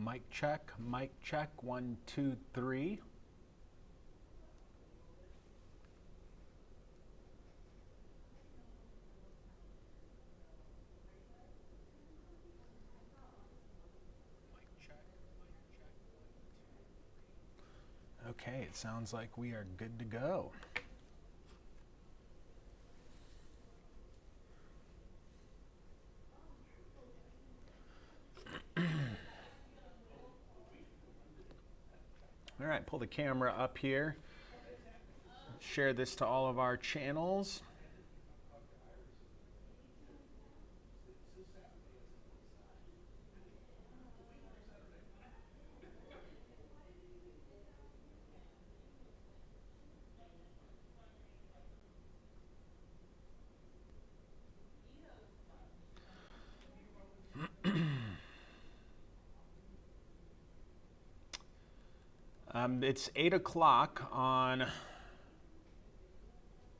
Mic check, 1, 2, 3. Okay, it sounds like we are good to go. All right, pull the camera up here. Share this to all of our channels. It's 8 o'clock on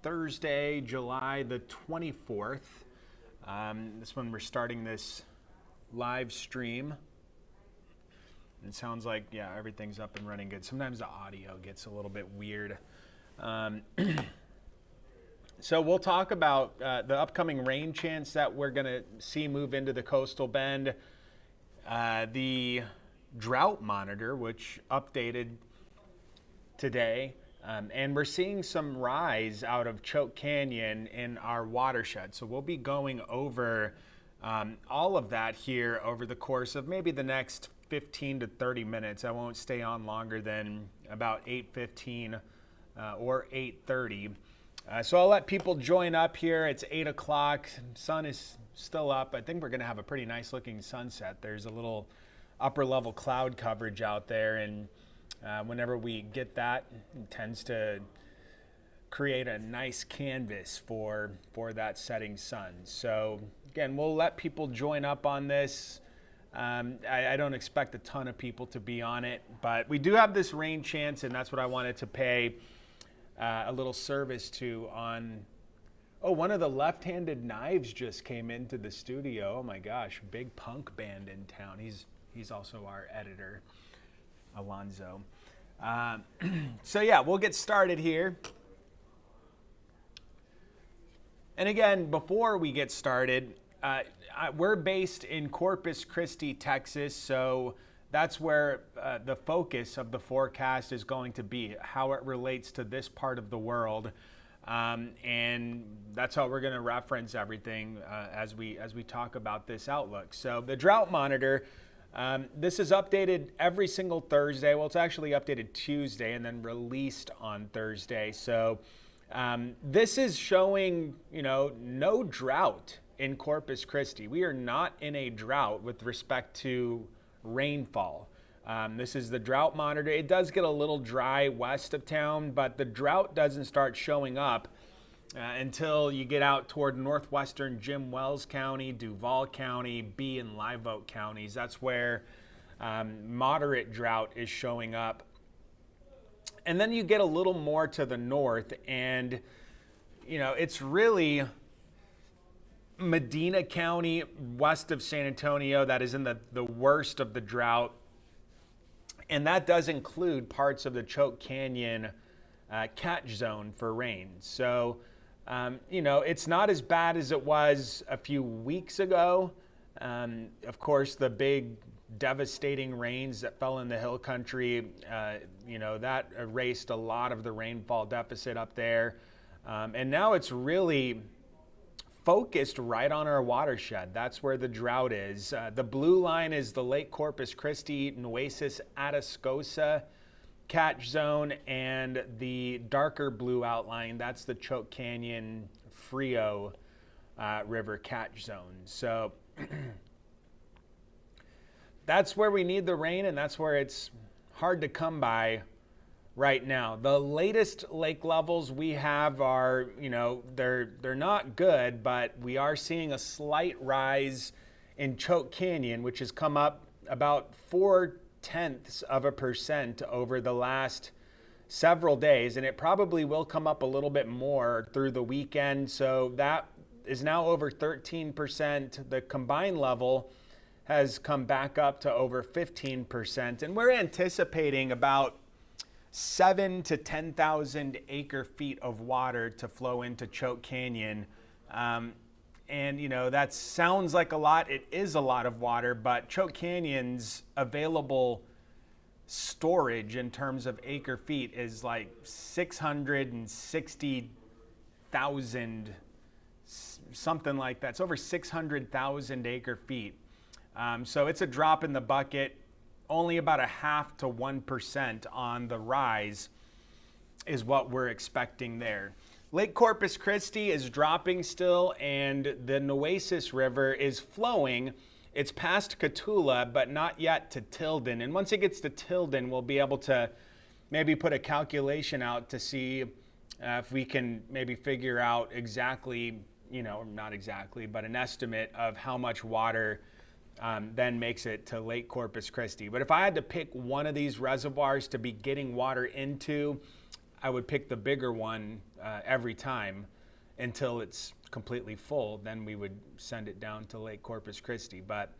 Thursday, July the 24th. This one we're starting this live stream. It sounds like, yeah, everything's up and running good. Sometimes the audio gets a little bit weird. So we'll talk about the upcoming rain chance that we're going to see move into the coastal bend. The drought monitor, which updated today, and we're seeing some rise out of Choke Canyon in our watershed. So we'll be going over all of that here over the course of maybe the next 15 to 30 minutes. I won't stay on longer than about 8:15 or 8:30. So I'll let people join up here. It's 8 o'clock. Sun is still up. I think we're going to have a pretty nice looking sunset. There's a little upper level cloud coverage out there, and whenever we get that, it tends to create a nice canvas for that setting sun. So again, we'll let people join up on this. I don't expect a ton of people to be on it, but we do have this rain chance, and that's what I wanted to pay a little service to on. Oh, one of the Left-Handed Knives just came into the studio. Oh my gosh, big punk band in town. He's also our editor, Alonzo. So yeah, we'll get started here. And again, before we get started, we're based in Corpus Christi, Texas, so that's where the focus of the forecast is going to be, how it relates to this part of the world. And that's how we're going to reference everything as we talk about this outlook. So the drought monitor, this is updated every single Thursday. Well, it's actually updated Tuesday and then released on Thursday. So this is showing, no drought in Corpus Christi. We are not in a drought with respect to rainfall. This is the drought monitor. It does get a little dry west of town, but the drought doesn't start showing up until you get out toward northwestern Jim Wells County, Duval County, B and Live Oak counties. That's where moderate drought is showing up. And then you get a little more to the north, and it's really Medina County west of San Antonio that is in the worst of the drought. And that does include parts of the Choke Canyon catch zone for rain. So, it's not as bad as it was a few weeks ago. Of course, the big devastating rains that fell in the hill country, that erased a lot of the rainfall deficit up there. And now it's really focused right on our watershed. That's where the drought is. The blue line is the Lake Corpus Christi, Nueces, Atascosa catch zone, and the darker blue outline, that's the Choke Canyon, Frio River catch zone. So that's where we need the rain, and that's where it's hard to come by right now. The latest lake levels we have are, they're not good, but we are seeing a slight rise in Choke Canyon, which has come up about 0.4% over the last several days, and it probably will come up a little bit more through the weekend. So that is now over 13%. The combined level has come back up to over 15%, and we're anticipating about 7 to 10,000 acre feet of water to flow into Choke Canyon. And you know, that sounds like a lot. It is a lot of water, but Choke Canyon's available storage in terms of acre feet is like 660,000, something like that. It's over 600,000 acre feet. So it's a drop in the bucket. Only about 0.5 to 1% on the rise is what we're expecting there. Lake Corpus Christi is dropping still, and the Nueces River is flowing. It's past Cotulla, but not yet to Tilden. And once it gets to Tilden, we'll be able to maybe put a calculation out to see if we can maybe figure out exactly, you know, not exactly, but an estimate of how much water then makes it to Lake Corpus Christi. But if I had to pick one of these reservoirs to be getting water into, I would pick the bigger one every time until it's completely full. Then we would send it down to Lake Corpus Christi. But,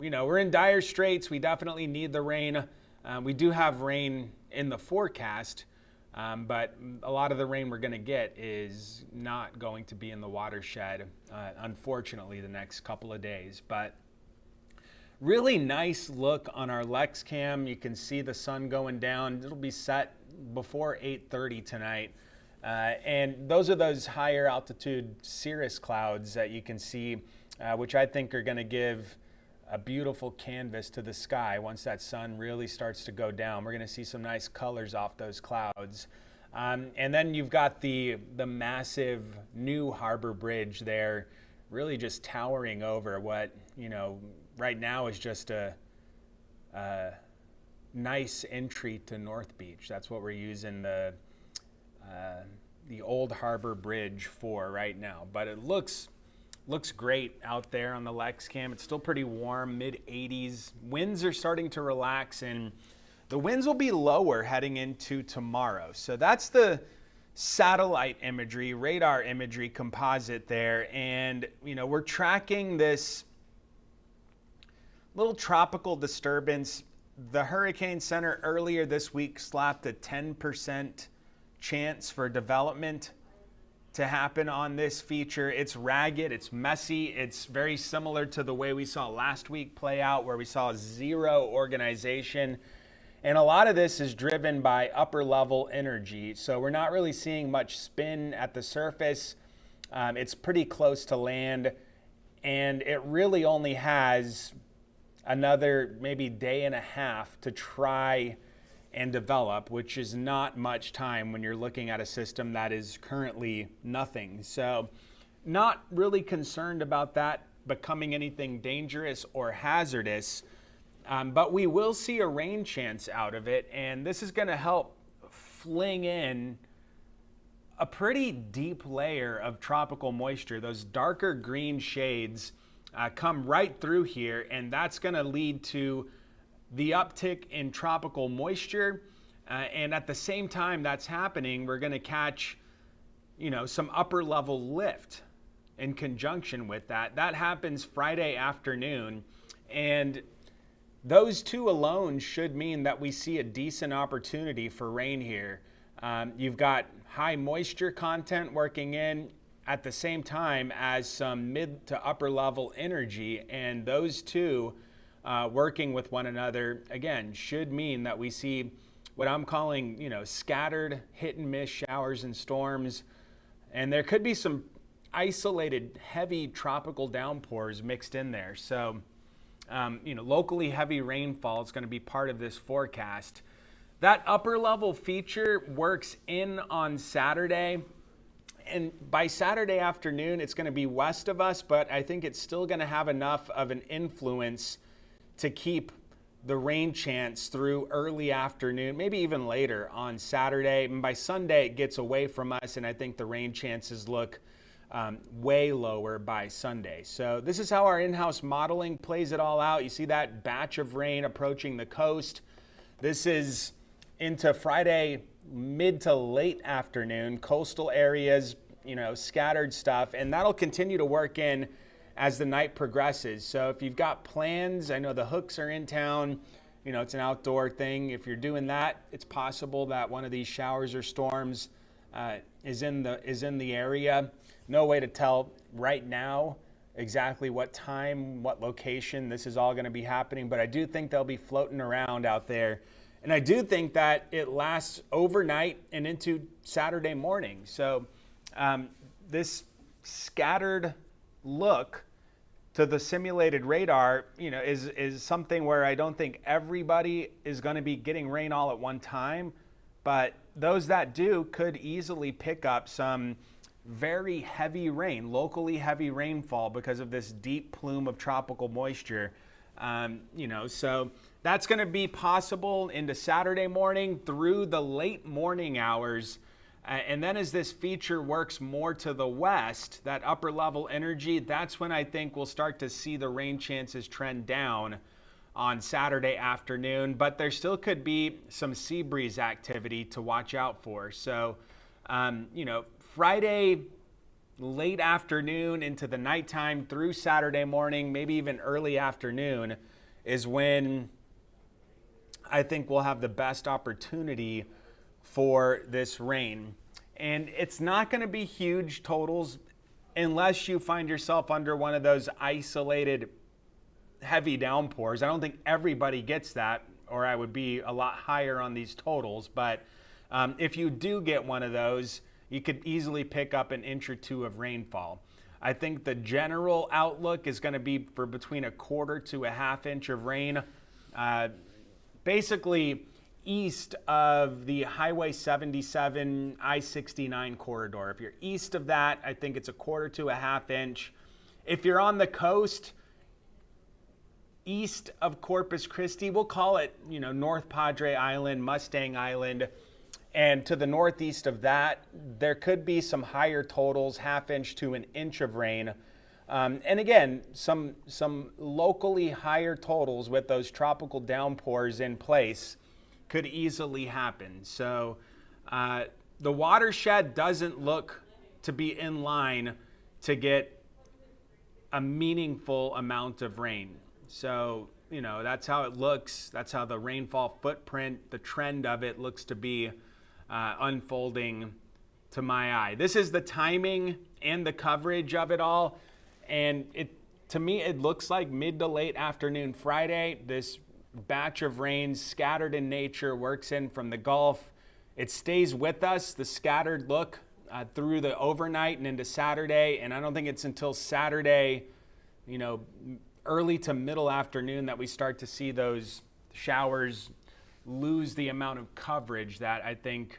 you know, we're in dire straits. We definitely need the rain. We do have rain in the forecast, but a lot of the rain we're going to get is not going to be in the watershed, unfortunately, the next couple of days. But really nice look on our Lex Cam. You can see the sun going down. It'll be set before 8:30 tonight. And those are those higher altitude cirrus clouds that you can see, which I think are going to give a beautiful canvas to the sky once that sun really starts to go down. We're going to see some nice colors off those clouds. And then you've got the massive new harbor bridge there, really just towering over what, you know, right now is just a nice entry to North Beach. That's what we're using the old harbor bridge for right now. But it looks great out there on the Lex Cam. It's still pretty warm, mid-80s. Winds are starting to relax, and the winds will be lower heading into tomorrow. So that's the satellite imagery, radar imagery composite there. And, you know, we're tracking this little tropical disturbance. The Hurricane Center earlier this week slapped a 10% chance for development to happen on this feature. It's ragged, it's messy, it's very similar to the way we saw last week play out, where we saw zero organization. And a lot of this is driven by upper level energy. So we're not really seeing much spin at the surface. It's pretty close to land, and it really only has another maybe day and a half to try and develop, which is not much time when you're looking at a system that is currently nothing. So not really concerned about that becoming anything dangerous or hazardous, but we will see a rain chance out of it, and this is going to help fling in a pretty deep layer of tropical moisture. Those darker green shades come right through here, and that's going to lead to the uptick in tropical moisture. And at the same time that's happening, we're going to catch, you know, some upper level lift in conjunction with that. That happens Friday afternoon, and those two alone should mean that we see a decent opportunity for rain here. You've got high moisture content working in at the same time as some mid to upper level energy, and those two working with one another, again, should mean that we see what I'm calling, you know, scattered hit and miss showers and storms. And there could be some isolated heavy tropical downpours mixed in there. So, you know, locally heavy rainfall is going to be part of this forecast. That upper level feature works in on Saturday. And by Saturday afternoon, it's going to be west of us, but I think it's still going to have enough of an influence to keep the rain chance through early afternoon, maybe even later on Saturday. And by Sunday, it gets away from us, and I think the rain chances look way lower by Sunday. So this is how our in-house modeling plays it all out. You see that batch of rain approaching the coast. This is into Friday mid to late afternoon, coastal areas, you know, scattered stuff, and that'll continue to work in as the night progresses. So if you've got plans, I know the Hooks are in town, you know, it's an outdoor thing. If you're doing that, it's possible that one of these showers or storms is in the area. No way to tell right now exactly what time, what location this is all going to be happening, but I do think they'll be floating around out there. And I do think that it lasts overnight and into Saturday morning. So this scattered look to the simulated radar, you know, is something where I don't think everybody is going to be getting rain all at one time, but those that do could easily pick up some very heavy rain, locally heavy rainfall because of this deep plume of tropical moisture. You know, so that's going to be possible into Saturday morning through the late morning hours. And then as this feature works more to the west, that upper level energy, that's when I think we'll start to see the rain chances trend down on Saturday afternoon. But there still could be some sea breeze activity to watch out for. So, you know, Friday late afternoon into the nighttime through Saturday morning, maybe even early afternoon, is when I think we'll have the best opportunity for this rain. And it's not going to be huge totals unless you find yourself under one of those isolated heavy downpours. I don't think everybody gets that, or I would be a lot higher on these totals. But if you do get one of those, you could easily pick up an inch or two of rainfall. I think the general outlook is going to be for between a quarter to a half inch of rain, basically east of the Highway 77, I-69 corridor. If you're east of that, I think it's a quarter to a half inch. If you're on the coast, east of Corpus Christi, we'll call it, you know, North Padre Island, Mustang Island, and to the northeast of that, there could be some higher totals, half inch to an inch of rain. And again, some locally higher totals with those tropical downpours in place could easily happen. So the watershed doesn't look to be in line to get a meaningful amount of rain. So, you know, that's how it looks. That's how the rainfall footprint, the trend of it looks to be unfolding to my eye. This is the timing and the coverage of it all. And to me, it looks like mid to late afternoon Friday. This batch of rain, scattered in nature, works in from the Gulf. It stays with us, the scattered look, through the overnight and into Saturday. And I don't think it's until Saturday, you know, early to middle afternoon that we start to see those showers lose the amount of coverage that I think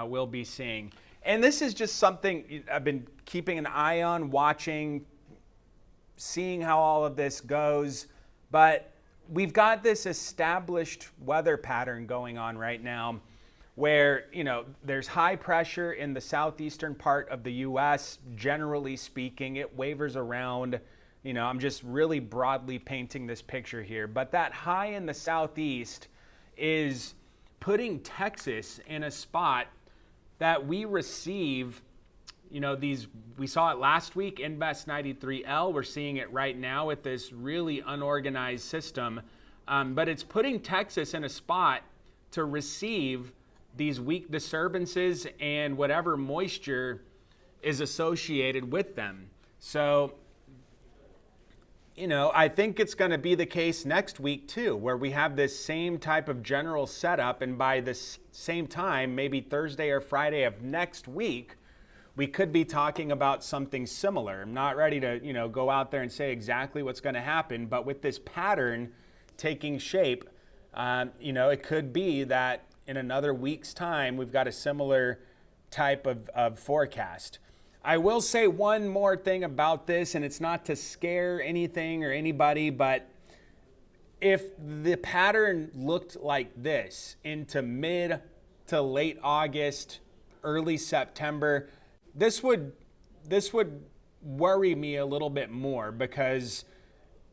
we'll be seeing. And this is just something I've been keeping an eye on, watching, seeing how all of this goes. But we've got this established weather pattern going on right now where, you know, there's high pressure in the southeastern part of the U.S. Generally speaking, it wavers around. You know, I'm just really broadly painting this picture here. But that high in the southeast is putting Texas in a spot that we receive, you know, we saw it last week, Invest 93L. We're seeing it right now with this really unorganized system. But it's putting Texas in a spot to receive these weak disturbances and whatever moisture is associated with them. So, you know, I think it's going to be the case next week too, where we have this same type of general setup. And by this same time, maybe Thursday or Friday of next week, we could be talking about something similar. I'm not ready to, you know, go out there and say exactly what's going to happen, but with this pattern taking shape, you know, it could be that in another week's time, we've got a similar type of forecast. I will say one more thing about this, and it's not to scare anything or anybody, but if the pattern looked like this into mid to late August, early September, this would worry me a little bit more because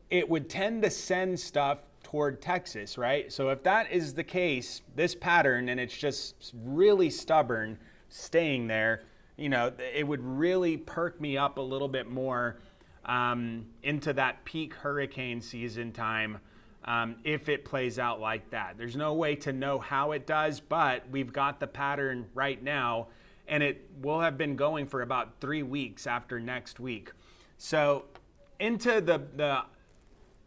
it would tend to send stuff toward Texas, right? So if that is the case, this pattern, and it's just really stubborn staying there, you know, it would really perk me up a little bit more into that peak hurricane season time if it plays out like that. There's no way to know how it does, but we've got the pattern right now, and it will have been going for about 3 weeks after next week. So into the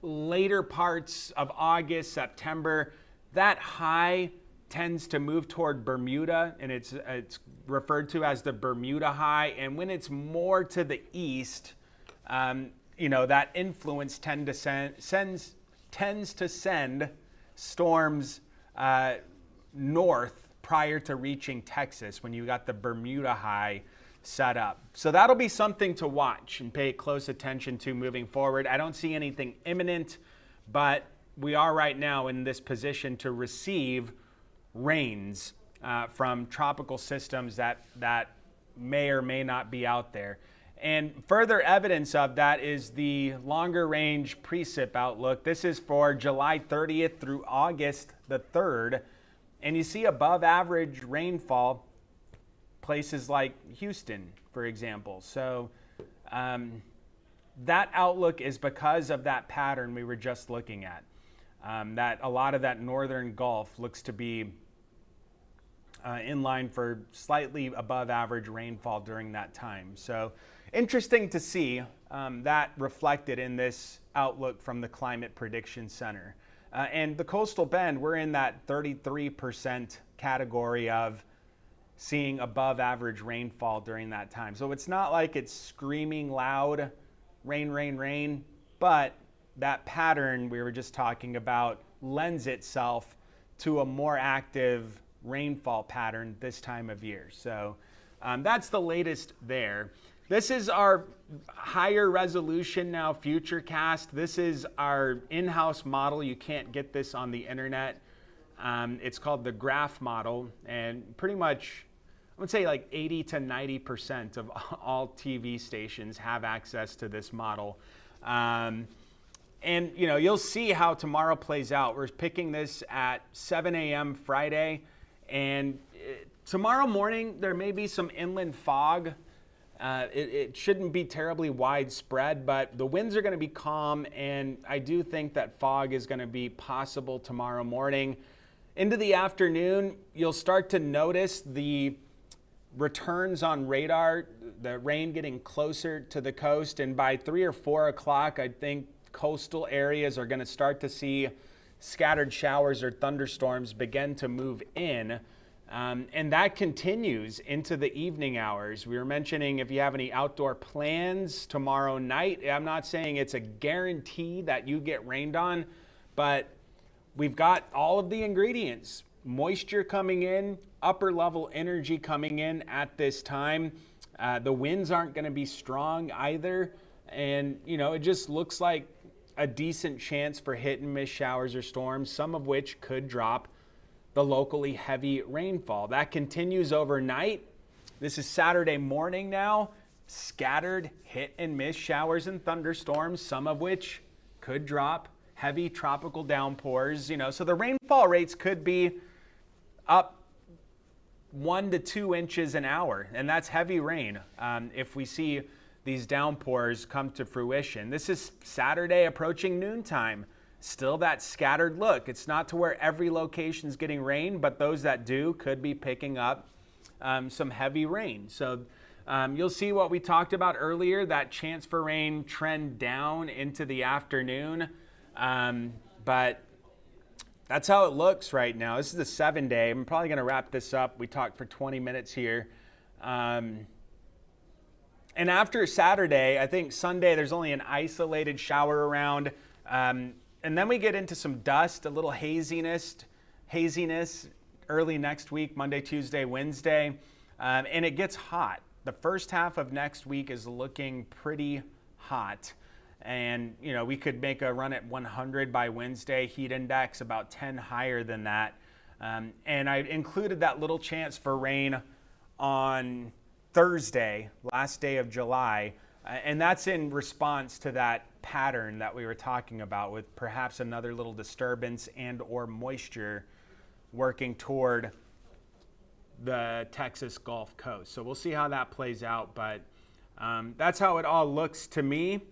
later parts of August, September, that high tends to move toward Bermuda, and it's referred to as the Bermuda high. And when it's more to the east, that influence tends to send storms north prior to reaching Texas when you got the Bermuda high set up. So that'll be something to watch and pay close attention to moving forward. I don't see anything imminent, but we are right now in this position to receive rains from tropical systems that may or may not be out there. And further evidence of that is the longer range precip outlook. This is for July 30th through August the 3rd. And you see above average rainfall places like Houston, for example. So that outlook is because of that pattern we were just looking at. That a lot of that northern Gulf looks to be in line for slightly above average rainfall during that time. So interesting to see that reflected in this outlook from the Climate Prediction Center. And the coastal bend, we're in that 33% category of seeing above average rainfall during that time. So it's not like it's screaming loud, rain, rain, rain, but that pattern we were just talking about lends itself to a more active rainfall pattern this time of year. So that's the latest there. This is our higher resolution now futurecast. This is our in-house model. You can't get this on the internet. It's called the graph model, and pretty much I would say like 80 to 90% of all TV stations have access to this model. And you'll see how tomorrow plays out. We're picking this at 7 a.m. Friday, and tomorrow morning there may be some inland fog. It shouldn't be terribly widespread, but the winds are going to be calm, and I do think that fog is going to be possible tomorrow morning. Into the afternoon, you'll start to notice the returns on radar, the rain getting closer to the coast, and by 3 or 4 o'clock, I think coastal areas are going to start to see scattered showers or thunderstorms begin to move in. And that continues into the evening hours. We were mentioning if you have any outdoor plans tomorrow night, I'm not saying it's a guarantee that you get rained on, but we've got all of the ingredients. Moisture coming in, upper level energy coming in at this time. The winds aren't going to be strong either. And, it just looks like a decent chance for hit and miss showers or storms, some of which could drop the locally heavy rainfall. That continues overnight. This is Saturday morning now. Scattered hit and miss showers and thunderstorms, some of which could drop heavy tropical downpours. So the rainfall rates could be up 1 to 2 inches an hour, and that's heavy rain if we see these downpours come to fruition. This is Saturday approaching noontime. Still that scattered look. It's not to where every location is getting rain, but those that do could be picking up some heavy rain. So you'll see what we talked about earlier, that chance for rain trend down into the afternoon. But that's how it looks right now. This is the 7-day. I'm probably going to wrap this up. We talked for 20 minutes here. And after Saturday, I think Sunday, there's only an isolated shower around. And then we get into some dust, a little haziness early next week, Monday, Tuesday, Wednesday. And it gets hot. The first half of next week is looking pretty hot. And, we could make a run at 100 by Wednesday. Heat index about 10 higher than that. And I included that little chance for rain on Thursday, last day of July. And that's in response to that pattern that we were talking about, with perhaps another little disturbance and or moisture working toward the Texas Gulf Coast. So we'll see how that plays out, but that's how it all looks to me.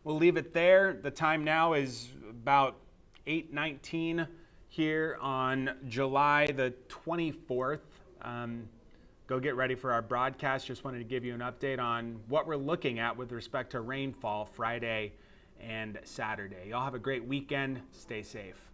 we'll leave it there. The time now is about 8:19 here on July the 24th. Go get ready for our broadcast. Just wanted to give you an update on what we're looking at with respect to rainfall Friday and Saturday. Y'all have a great weekend. Stay safe.